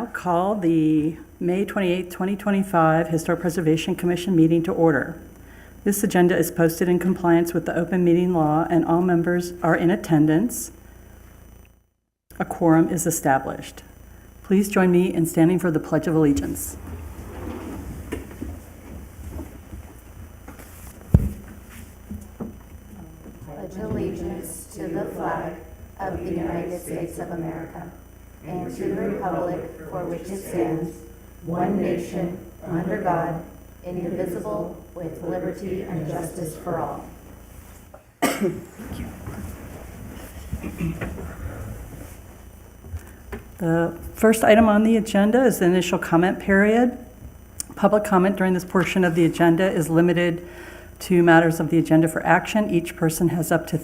now call the May 28, 2025 Historic Preservation Commission meeting to order. This agenda is posted in compliance with the open meeting law and all members are in attendance. A quorum is established. Please join me in standing for the Pledge of Allegiance. Pledge allegiance to the flag of the United States of America and to the republic for which it stands, one nation, under God, indivisible, with liberty and justice for all. The first item on the agenda is the initial comment period. Public comment during this portion of the agenda is limited to matters of the agenda for action. Each person has up to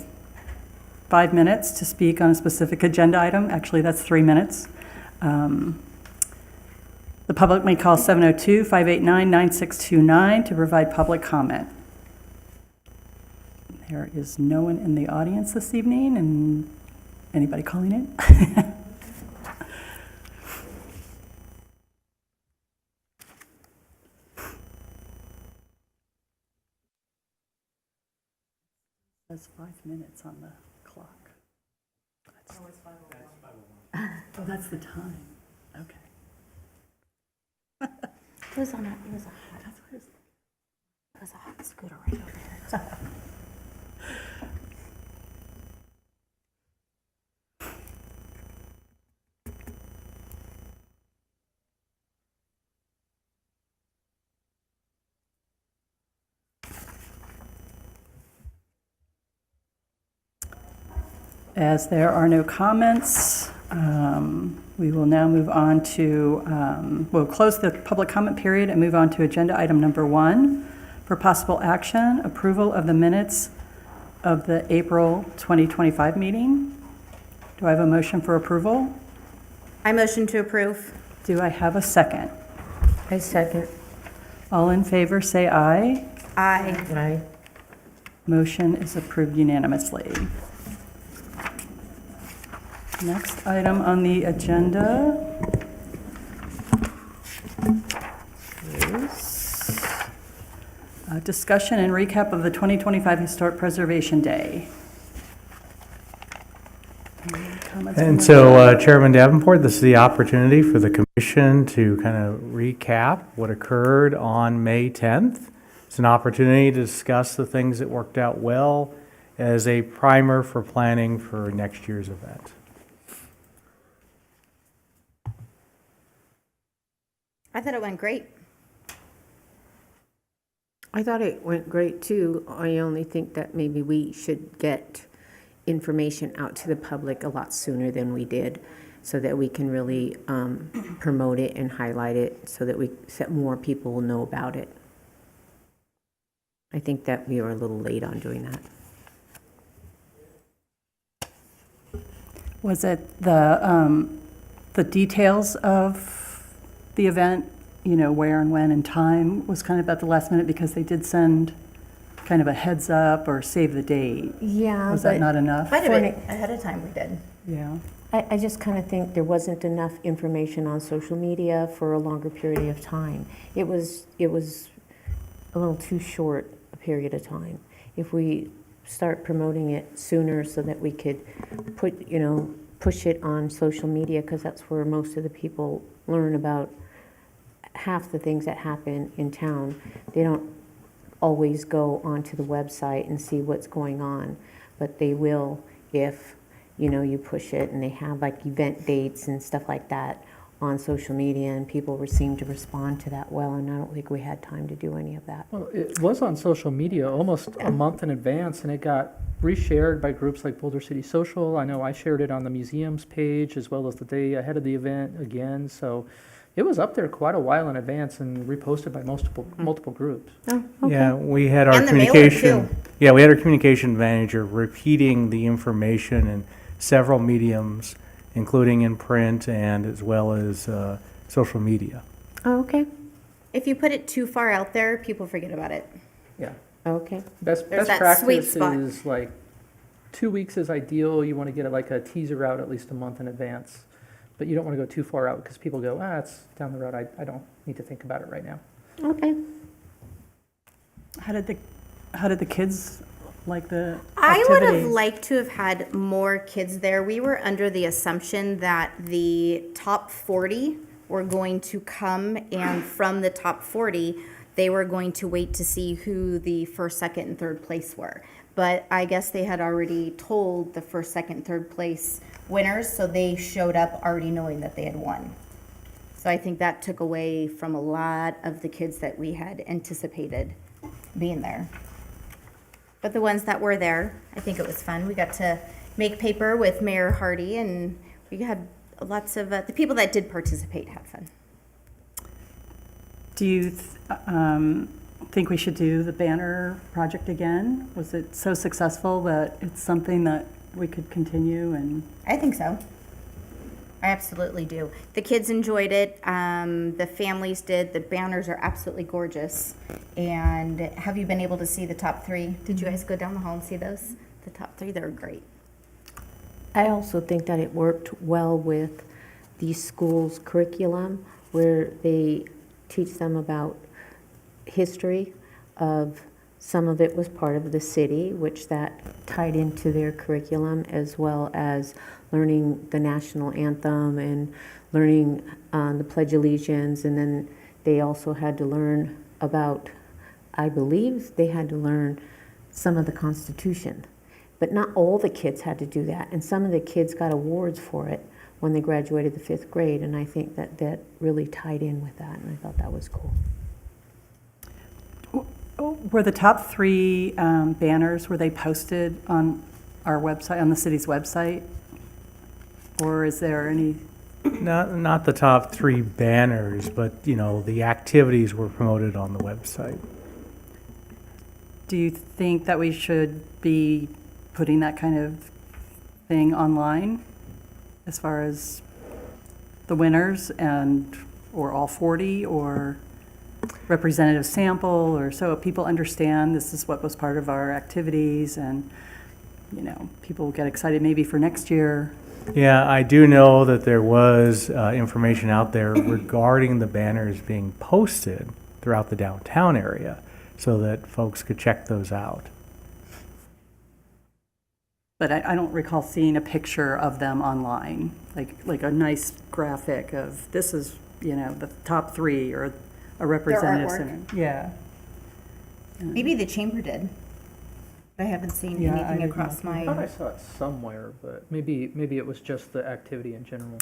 5 minutes to speak on a specific agenda item. Actually, that's 3 minutes. The public may call 702-589-9629 to provide public comment. There is no one in the audience this evening, and anybody calling in? There's 5 minutes on the clock. It's 5:01. Oh, that's the time. Okay. It was a hot scooter right over there. As there are no comments, we will now move on to, we'll close the public comment period and move on to agenda item number 1 for possible action, approval of the minutes of the April 2025 meeting. Do I have a motion for approval? I motion to approve. Do I have a second? I second. All in favor, say aye. Aye. Aye. Motion is approved unanimously. Next item on the agenda is a discussion and recap of the 2025 Historic Preservation Day. Any comments from And the- so, Chairman Davenport, this is the opportunity for the commission to kind of recap what occurred on May 10th. It's an opportunity to discuss the things that worked out well as a primer for planning for next year's event. I thought it went great. I thought it went great too. I only think that maybe we should get information out to the public a lot sooner than we did so that we can really promote it and highlight it so that more people will know about it. I think that we were a little late on doing that. Was it the details of the event, you know, where and when and time was kind of at the last minute because they did send kind of a heads up or save the date? Yeah. Was that not enough? Quite a bit ahead of time we did. Yeah. I just kind of think there wasn't enough information on social media for a longer period of time. It was a little too short a period of time. If we start promoting it sooner so that we could push it on social media, because that's where most of the people learn about half the things that happen in town. They don't always go onto the website and see what's going on, but they will if you push it, and they have like event dates and stuff like that on social media, and people seem to respond to that well, and I don't think we had time to do any of that. Well, it was on social media almost a month in advance, and it got reshared by groups like Boulder City Social. I know I shared it on the museum's page as well as the day ahead of the event again. So it was up there quite a while in advance and reposted by multiple groups. Oh, okay. Yeah, we had our And the mailer, communication. too. Yeah, we had our communication manager repeating the information in several mediums, including in print and as well as social media. Oh, okay. If you put it too far out there, people forget about it. Yeah. Okay. Best There's that sweet practice spot. is like 2 weeks is ideal. You want to get like a teaser out at least a month in advance. But you don't want to go too far out because people go, it's down the road. I don't need to think about it right now. Okay. How did the kids like the I would have activities? liked to have had more kids there. We were under the assumption that the top 40 were going to come, and from the top 40, they were going to wait to see who the first, second, and third place were. But I guess they had already told the first, second, third place winners, so they showed up already knowing that they had won. So I think that took away from a lot of the kids that we had anticipated being there. But the ones that were there, I think it was fun. We got to make paper with Mayor Hardy, and we had lots of, the people that did participate had fun. Do you think we should do the banner project again? Was it so successful that it's something that we could continue and? I think so. I absolutely do. The kids enjoyed it. The families did. The banners are absolutely gorgeous. And have you been able to see the top 3? Did you guys go down the hall and see those? The top 3, they're great. I also think that it worked well with the school's curriculum, where they teach them about history of, some of it was part of the city, which that tied into their curriculum, as well as learning the national anthem and learning the Pledge of Allegiance. And then they also had to learn about, I believe they had to learn some of the Constitution. But not all the kids had to do that. And some of the kids got awards for it when they graduated the 5th grade. And I think that that really tied in with that. And I thought that was cool. Were the top 3 banners, were they posted on our website, on the city's website? Or is there any? Not the top 3 banners, but, the activities were promoted on the website. Do you think that we should be putting that kind of thing online as far as the winners or all 40 or representative sample, or so people understand this is what was part of our activities, and, people get excited maybe for next year? Yeah, I do know that there was information out there regarding the banners being posted throughout the downtown area so that folks could check those out. But I don't recall seeing a picture of them online, like a nice graphic of this is, the top 3 or a representative. artwork. Yeah. Maybe the chamber did. I haven't seen Yeah, I anything did across not. I thought I my. saw it somewhere, but maybe it was just the activity in general.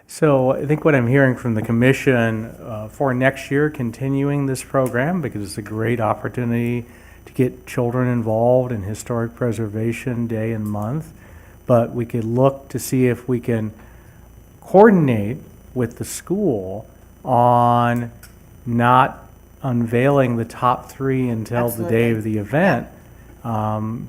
So I think what I'm hearing from the commission for next year, continuing this program, because it's a great opportunity to get children involved in Historic Preservation Day and month, but we could look to see if we can coordinate with the school on not unveiling the top 3 until the day of the event,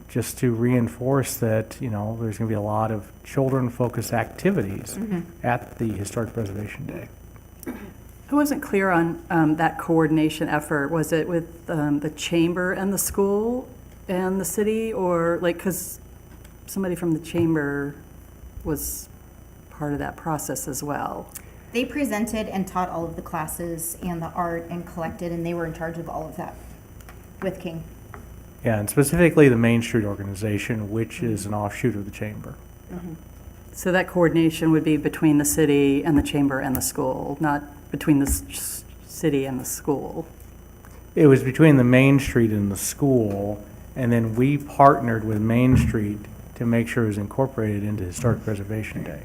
just to reinforce that, there's going to be a lot of children-focused activities at the Historic Preservation Day. I wasn't clear on that coordination effort. Was it with the chamber and the school and the city, or because somebody from the chamber was part of that process as well? They presented and taught all of the classes and the art and collected, and they were in charge of all of that with King. Yeah, and specifically the Main Street Organization, which is an offshoot of the chamber. So that coordination would be between the city and the chamber and the school, not between the city and the school. It was between the Main Street and the school, and then we partnered with Main Street to make sure it was incorporated into Historic Preservation Day.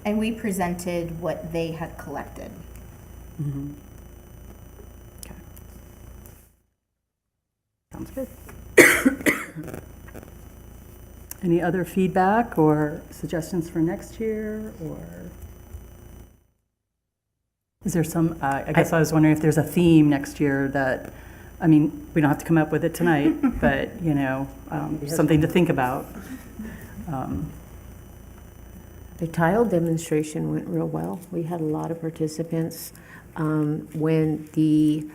And we presented what they had collected. Okay. Sounds good. Any other feedback or suggestions for next year, or? Is there some, I guess I was wondering if there's a theme next year that, we don't have to come up with it tonight, but, something to think about. The tile demonstration went real well. We had a lot of participants. When the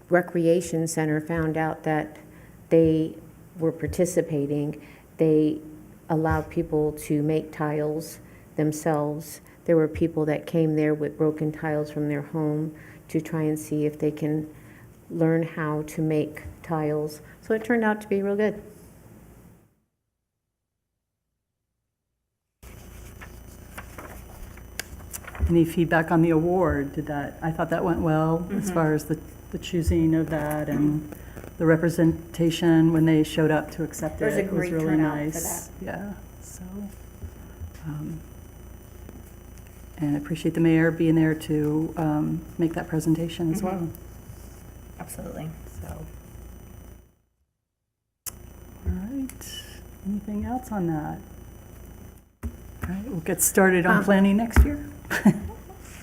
recreation center found out that they were participating, they allowed people to make tiles themselves. There were people that came there with broken tiles from their home to try and see if they can learn how to make tiles. So it turned out to be real good. Any feedback on the award? I thought that went well as far as the choosing of that and the representation when they showed up to accept it. There was a It great really turnout for nice. Yeah, so, and I appreciate the mayor being there to make that presentation as well, Absolutely. so. All right, anything else on that? All right, we'll get started on planning next year.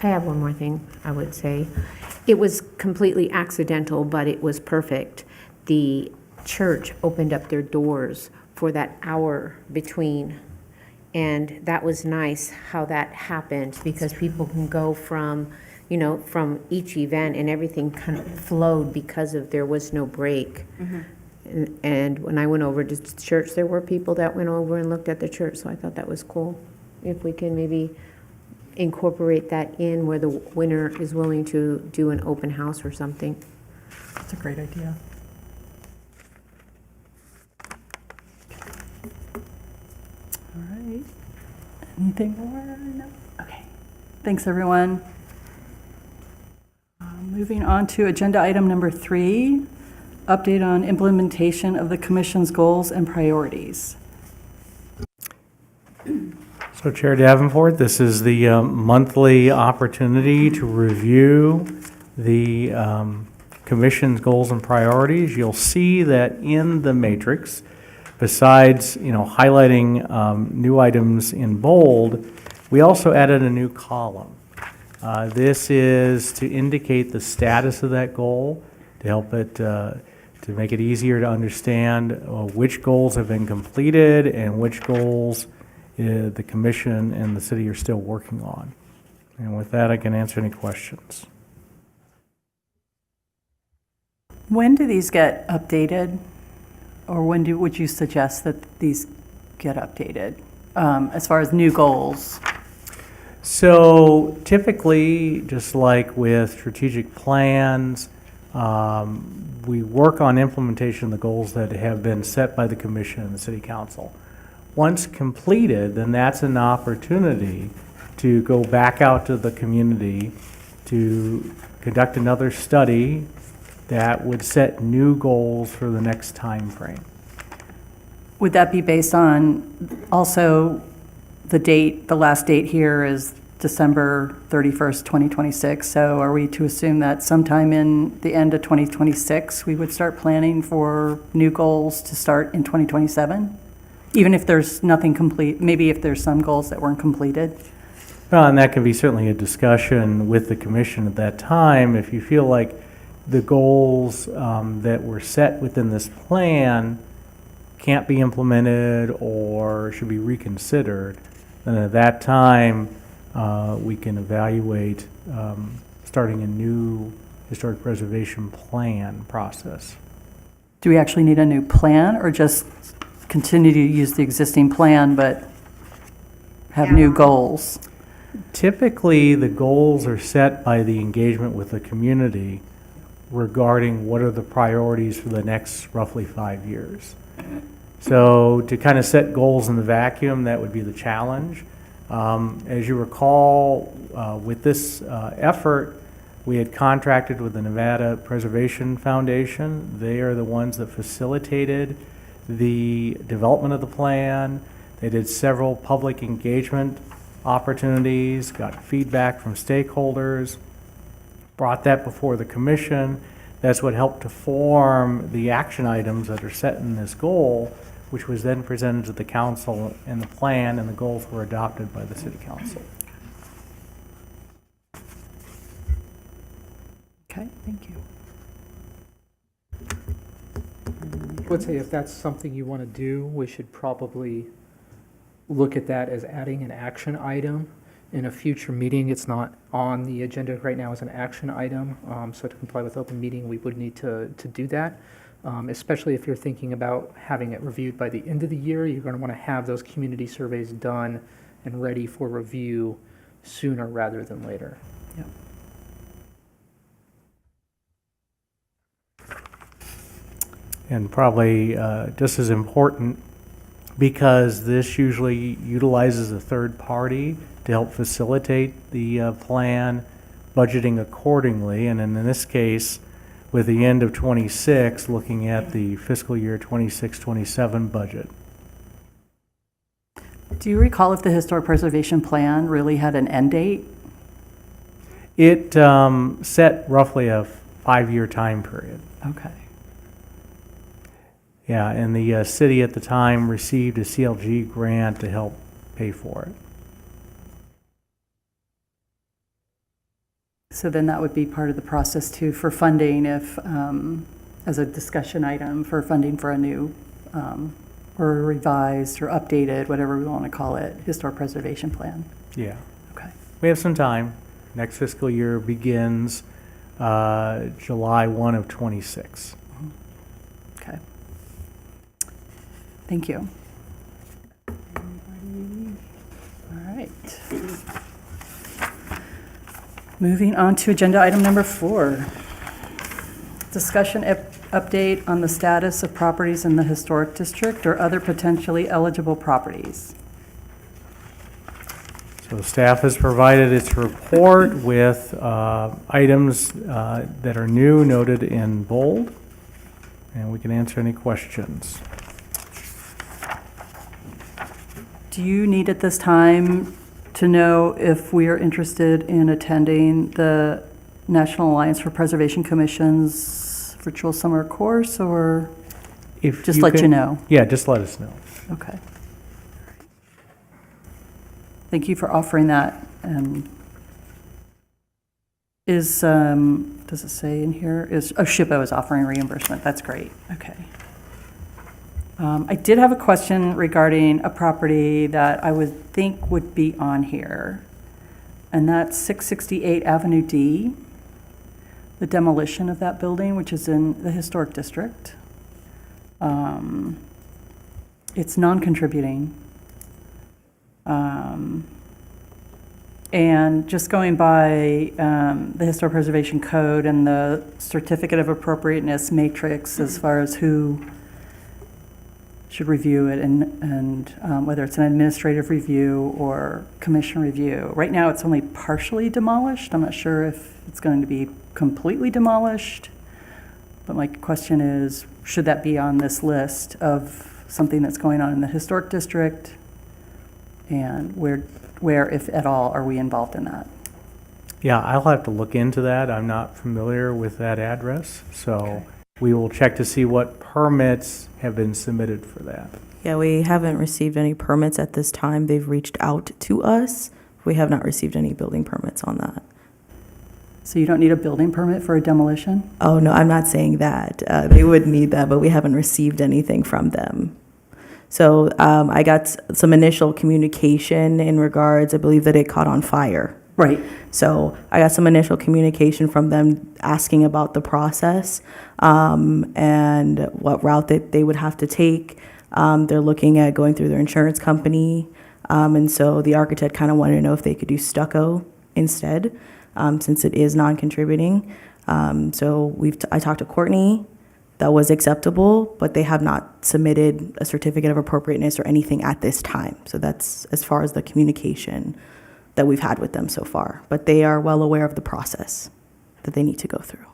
I have one more thing I would say. It was completely accidental, but it was perfect. The church opened up their doors for that hour between, and that was nice how that happened, because people can go from, from each event, and everything kind of flowed because of there was no break. And when I went over to the church, there were people that went over and looked at the church, so I thought that was cool. If we can maybe incorporate that in where the winner is willing to do an open house or something. That's a great idea. All right. Anything more? No? Okay. Thanks, everyone. Moving on to agenda item number 3, update on implementation of the commission's goals and priorities. So Chair Davenport, this is the monthly opportunity to review the Commission's goals and priorities. You'll see that in the matrix, besides highlighting new items in bold, we also added a new column. This is to indicate the status of that goal, to help it to make it easier to understand which goals have been completed and which goals the commission and the city are still working on. And with that, I can answer any questions. When do these get updated? Or when would you suggest that these get updated as far as new goals? So typically, just like with strategic plans, we work on implementation of the goals that have been set by the commission and the city council. Once completed, then that's an opportunity to go back out to the community to conduct another study that would set new goals for the next time frame. Would that be based on also the last date here is December 31st, 2026. So are we to assume that sometime in the end of 2026, we would start planning for new goals to start in 2027? Even if there's nothing complete, maybe if there's some goals that weren't completed? Well, and that can be certainly a discussion with the commission at that time. If you feel like the goals that were set within this plan can't be implemented or should be reconsidered, then at that time we can evaluate starting a new historic preservation plan process. Do we actually need a new plan or just continue to use the existing plan but have new goals? Typically, the goals are set by the engagement with the community regarding what are the priorities for the next roughly 5 years. So to kind of set goals in the vacuum, that would be the challenge. As you recall, with this effort, we had contracted with the Nevada Preservation Foundation. They are the ones that facilitated the development of the plan. They did several public engagement opportunities, got feedback from stakeholders, brought that before the commission. That's what helped to form the action items that are set in this goal, which was then presented to the council, and the plan and the goals were adopted by the city council. Okay, thank you. I would say if that's something you want to do, we should probably look at that as adding an action item in a future meeting. It's not on the agenda right now as an action item, so to comply with open meeting, we would need to do that. especially if you're thinking about having it reviewed by the end of the year. You're going to want to have those community surveys done and ready for review sooner rather than later. Yep. And probably just as important, because this usually utilizes a third party to help facilitate the plan, budgeting accordingly, and in this case, with the end of '26, looking at the fiscal year '26-27 budget. Do you recall if the historic preservation plan really had an end date? It set roughly a 5-year time period. Okay. Yeah, and the city at the time received a CLG grant to help pay for it. So then that would be part of the process too for funding if, as a discussion item for funding for a new, or revised or updated, whatever we want to call it, historic preservation plan. Yeah. Okay. We have some time. Next fiscal year begins July 1 of '26. Okay. Thank you. All right. Moving on to agenda item number 4. Discussion update on the status of properties in the historic district or other potentially eligible properties. So staff has provided its report with items that are new, noted in bold, and we can answer any questions. Do you need at this time to know if we are interested in attending the National Alliance for Preservation Commission's virtual summer course, or If just let you can- know? Yeah, just let us know. Okay. Thank you for offering that. And is, does it say in here, SHPO is offering reimbursement. That's great. Okay. I did have a question regarding a property that I would think would be on here, and that's 668 Avenue D, the demolition of that building, which is in the historic district. It's non-contributing. And just going by the Historic Preservation Code and the Certificate of Appropriateness matrix as far as who should review it and whether it's an administrative review or commission review. Right now, it's only partially demolished. I'm not sure if it's going to be completely demolished. But my question is, should that be on this list of something that's going on in the historic district? And where, if at all, are we involved in that? Yeah, I'll have to look into that. I'm not familiar with that address, so we will check to see what permits have been submitted for that. Yeah, we haven't received any permits at this time. They've reached out to us. We have not received any building permits on that. So you don't need a building permit for a demolition? Oh, no, I'm not saying that. They would need that, but we haven't received anything from them. So I got some initial communication in regards, I believe that it caught on fire. Right. So I got some initial communication from them asking about the process and what route that they would have to take. They're looking at going through their insurance company. And so the architect kind of wanted to know if they could do stucco instead, since it is non-contributing. So I talked to Courtney. That was acceptable, but they have not submitted a certificate of appropriateness or anything at this time. So that's as far as the communication that we've had with them so far. But they are well aware of the process that they need to go through.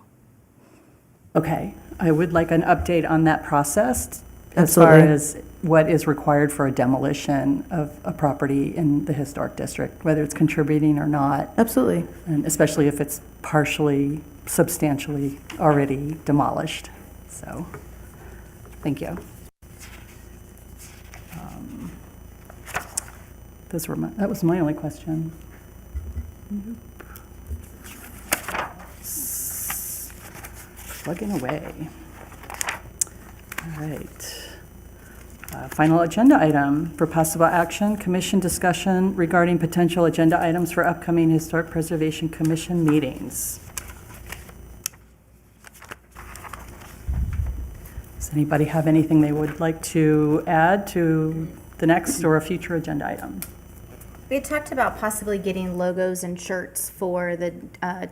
Okay. I would like an update on that process as far Absolutely. as what is required for a demolition of a property in the historic district, whether it's contributing or not, Absolutely. and especially if it's partially, substantially already demolished. So, thank you. That was my only question. Plugging away. All right. Final agenda item for possible action, commission discussion regarding potential agenda items for upcoming Historic Preservation Commission meetings. Anybody have anything they would like to add to the next or a future agenda item? We had talked about possibly getting logos and shirts for the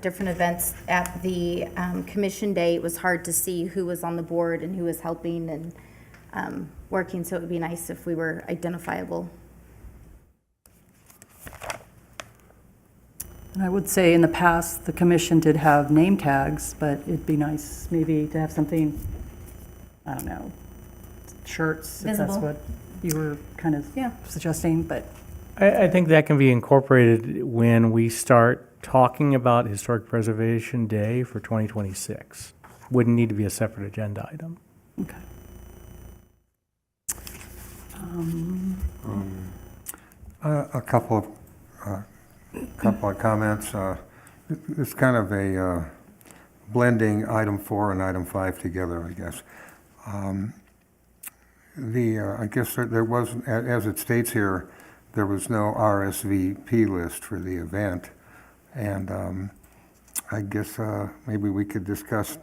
different events at the commission day. It was hard to see who was on the board and who was helping and working, so it would be nice if we were identifiable. And I would say in the past, the commission did have name tags, but it'd be nice maybe to have something, I don't know, shirts, if that's Visible. what you were kind of Yeah. suggesting, but I think that can be incorporated when we start talking about Historic Preservation Day for 2026. Wouldn't need to be a separate agenda item. okay. A couple of comments. It's kind of a blending item 4 and item 5 together, I guess. I guess there was, as it states here, there was no RSVP list for the event, and I guess maybe we could discuss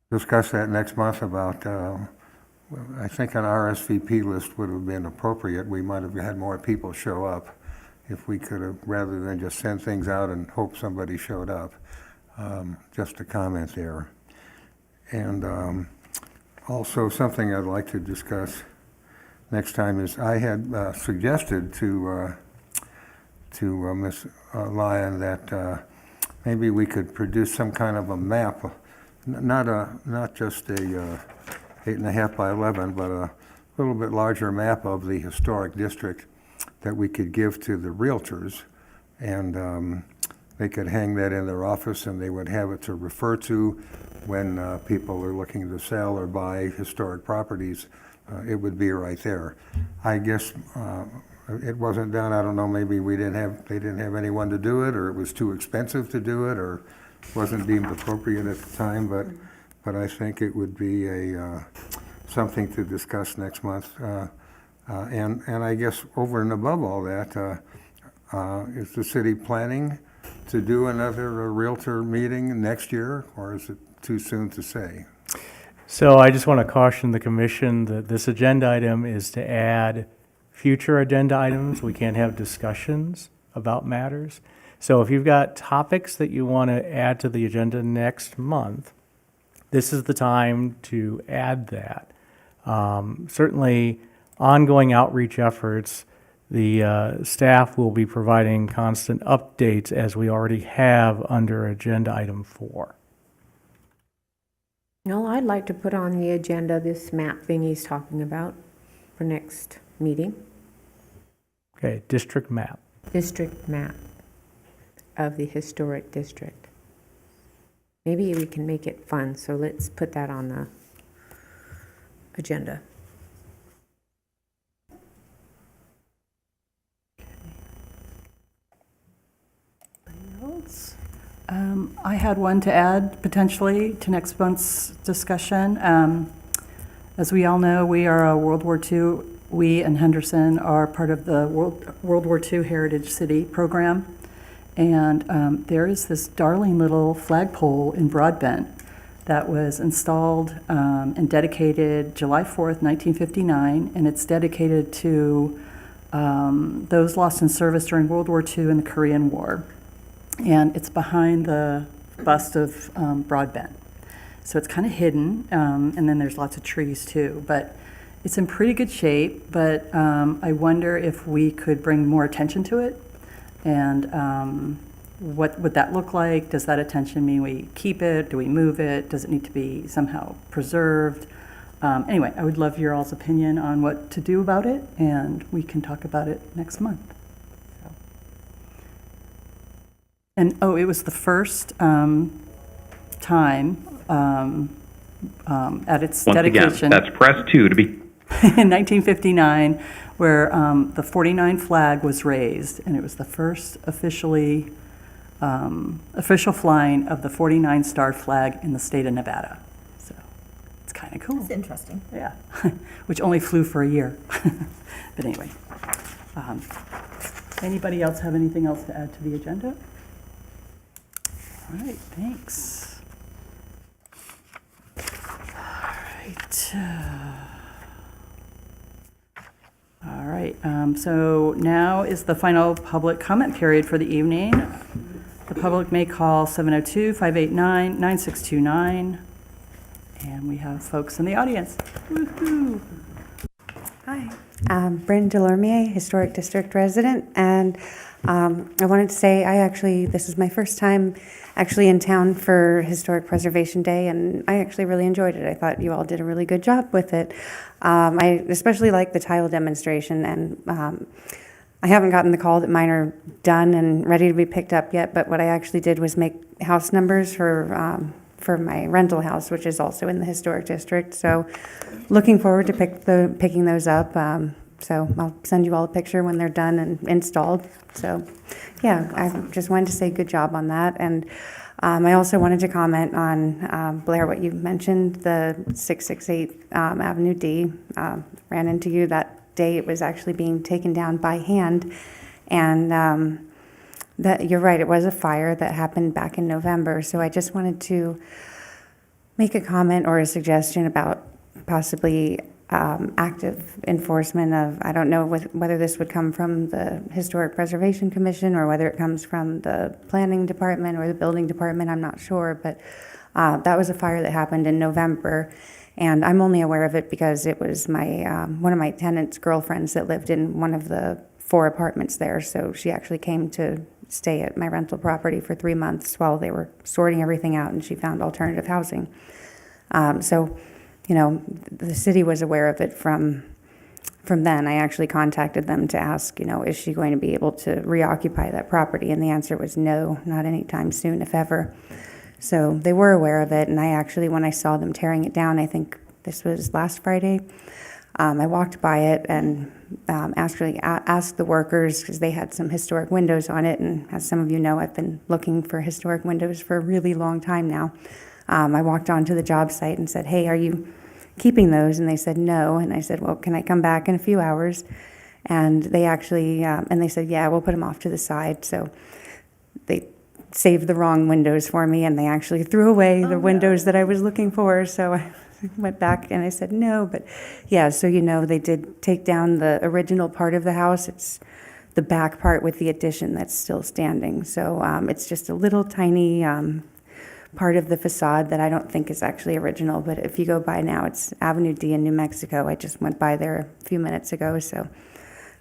that next month about. I think an RSVP list would have been appropriate. We might have had more people show up if we could have, rather than just send things out and hope somebody showed up. Just a comment there. And also something I'd like to discuss next time is I had suggested to Ms. Lyon that maybe we could produce some kind of a map, not just a 8.5 by 11, but a little bit larger map of the historic district that we could give to the realtors, and they could hang that in their office, and they would have it to refer to when people are looking to sell or buy historic properties. It would be right there. I guess it wasn't done. I don't know. Maybe they didn't have anyone to do it, or it was too expensive to do it, or wasn't deemed appropriate at the time. But I think it would be something to discuss next month. And I guess over and above all that, is the city planning to do another Realtor meeting next year, or is it too soon to say? So I just want to caution the commission that this agenda item is to add future agenda items. We can't have discussions about matters. So if you've got topics that you want to add to the agenda next month, this is the time to add that. Certainly, ongoing outreach efforts, the staff will be providing constant updates as we already have under agenda item 4. No, I'd like to put on the agenda this map thing he's talking about for next meeting. Okay, district map. District map of the historic district. Maybe we can make it fun, so let's put that on the agenda. Else? I had one to add potentially to next month's discussion. As we all know, we are a World War II. We and Henderson are part of the World War II Heritage City program. And there is this darling little flagpole in Broadbent that was installed and dedicated July 4th, 1959, and it's dedicated to those lost in service during World War II and the Korean War. And it's behind the bust of Broadbent. So it's kind of hidden, and then there's lots of trees too. But it's in pretty good shape, but I wonder if we could bring more attention to it. And what would that look like? Does that attention mean we keep it? Do we move it? Does it need to be somehow preserved? Anyway, I would love your all's opinion on what to do about it, and we can talk about it next month. So. And it was the first time at its Once dedication. again, that's press 2 to be. In 1959, where the 49 flag was raised, and it was the first official flying of the 49 star flag in the state of Nevada. So it's kind of cool. That's interesting. Yeah, which only flew for a year. But anyway, anybody else have anything else to add to the agenda? All right, thanks. All right. All right, so now is the final public comment period for the evening. The public may call 702-589-9629. And we have folks in the audience. Woo-hoo. Hi, Bryn Delormier, Historic District resident, and I wanted to say this is my first time actually in town for Historic Preservation Day, and I actually really enjoyed it. I thought you all did a really good job with it. I especially like the tile demonstration, and I haven't gotten the call that mine are done and ready to be picked up yet, but what I actually did was make house numbers for my rental house, which is also in the Historic District. So looking forward to picking those up. So I'll send you all a picture when they're done and installed. So yeah, I just wanted to say good job on that. And I also wanted to comment on, Blair, what you mentioned, the 668 Avenue D. Ran into you that day. It was actually being taken down by hand. And that you're right, it was a fire that happened back in November. So I just wanted to make a comment or a suggestion about possibly active enforcement of, I don't know whether this would come from the Historic Preservation Commission or whether it comes from the Planning Department or the Building Department, I'm not sure, but that was a fire that happened in November. And I'm only aware of it because it was my one of my tenants' girlfriends that lived in one of the 4 apartments there. So she actually came to stay at my rental property for 3 months while they were sorting everything out, and she found alternative housing. So, you know, the city was aware of it from then. I actually contacted them to ask, you know, is she going to be able to reoccupy that property? And the answer was no, not anytime soon, if ever. So they were aware of it, and I actually, when I saw them tearing it down, I think this was last Friday, I walked by it and actually asked the workers, because they had some historic windows on it, and as some of you know, I've been looking for historic windows for a really long time now. I walked onto the job site and said, hey, are you keeping those? And they said no, and I said, well, can I come back in a few hours? And they actually, and they said, yeah, we'll put them off to the side. So they saved the wrong windows for me, and they actually threw away the windows that I was looking for. So I went back and I said no, but yeah, so you know, they did take down the original part of the house. It's the back part with the addition that's still standing. So it's just a little tiny part of the facade that I don't think is actually original, but if you go by now, it's Avenue D in New Mexico. I just went by there a few minutes ago, so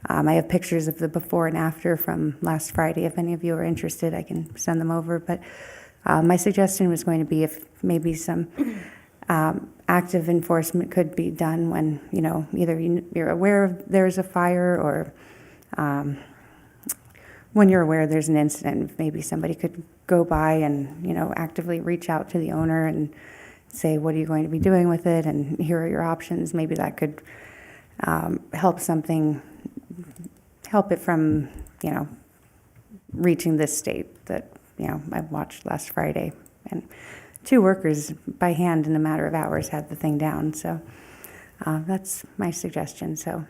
I have pictures of the before and after from last Friday. If any of you are interested, I can send them over. But my suggestion was going to be if maybe some active enforcement could be done when, you know, either you're aware of there's a fire or when you're aware there's an incident, maybe somebody could go by and, you know, actively reach out to the owner and say, what are you going to be doing with it? And here are your options. Maybe that could help it from, you know, reaching this state that, you know, I watched last Friday. And 2 workers by hand in a matter of hours had the thing down. So that's my suggestion. So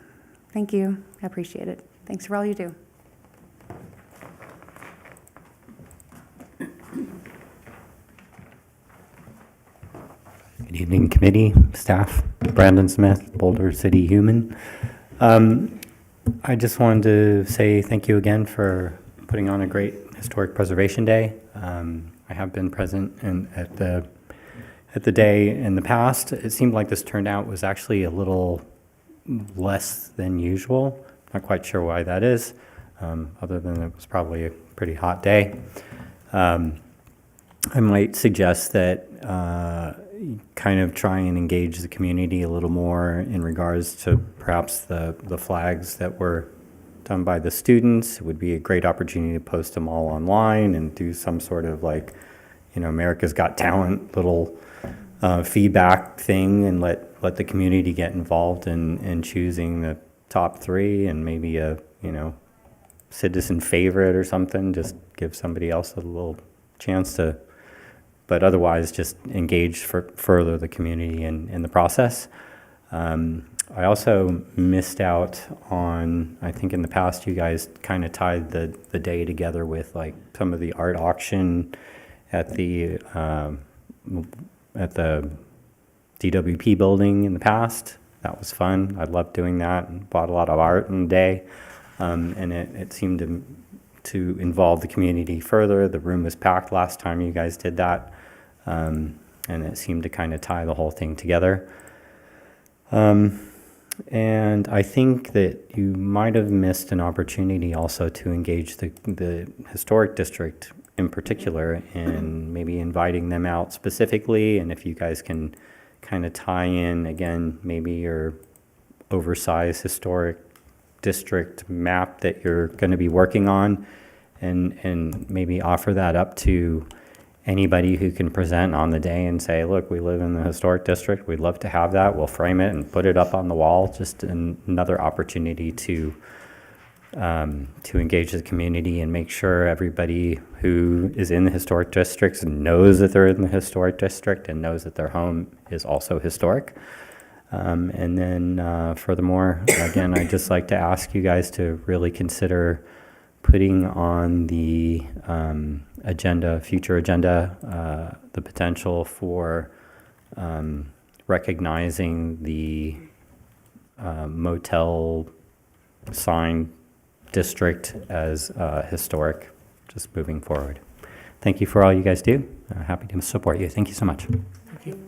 thank you. I appreciate it. Thanks for all you do. Good evening, committee, staff. Brandon Smith, Boulder City Human. I just wanted to say thank you again for putting on a great Historic Preservation Day. I have been present at the day in the past. It seemed like this turnout was actually a little less than usual. Not quite sure why that is, other than it was probably a pretty hot day. I might suggest that kind of try and engage the community a little more in regards to perhaps the flags that were done by the students. It would be a great opportunity to post them all online and do some sort of like, you know, America's Got Talent little feedback thing, and let the community get involved in choosing the top 3 and maybe a, you know, citizen favorite or something. Just give somebody else a little chance to, but otherwise just engage further the community in the process. I also missed out on, I think in the past you guys kind of tied the day together with like some of the art auction at the DWP building in the past. That was fun. I loved doing that and bought a lot of art in the day. And it seemed to involve the community further. The room was packed last time you guys did that. And it seemed to kind of tie the whole thing together. And I think that you might have missed an opportunity also to engage the historic district in particular, and maybe inviting them out specifically. And if you guys can kind of tie in, again, maybe your oversized historic district map that you're going to be working on, and maybe offer that up to anybody who can present on the day and say, look, we live in the historic district, we'd love to have that, we'll frame it and put it up on the wall. Just another opportunity to engage the community and make sure everybody who is in the historic districts knows that they're in the historic district and knows that their home is also historic. And then furthermore, again, I'd just like to ask you guys to really consider putting on the future agenda, the potential for recognizing the motel sign district as historic, just moving forward. Thank you for all you guys do. Happy to support you. Thank you so much. Thank you.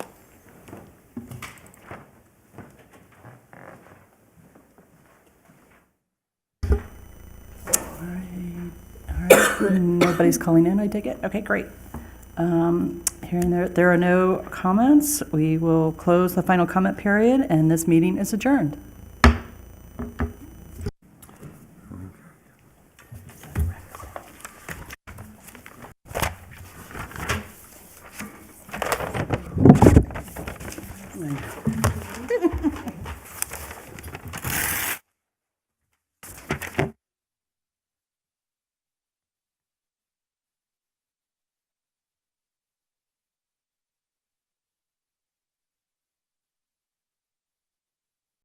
Nobody's calling in, I take it? Okay, great. Hearing there are no comments, we will close the final comment period, and this meeting is adjourned.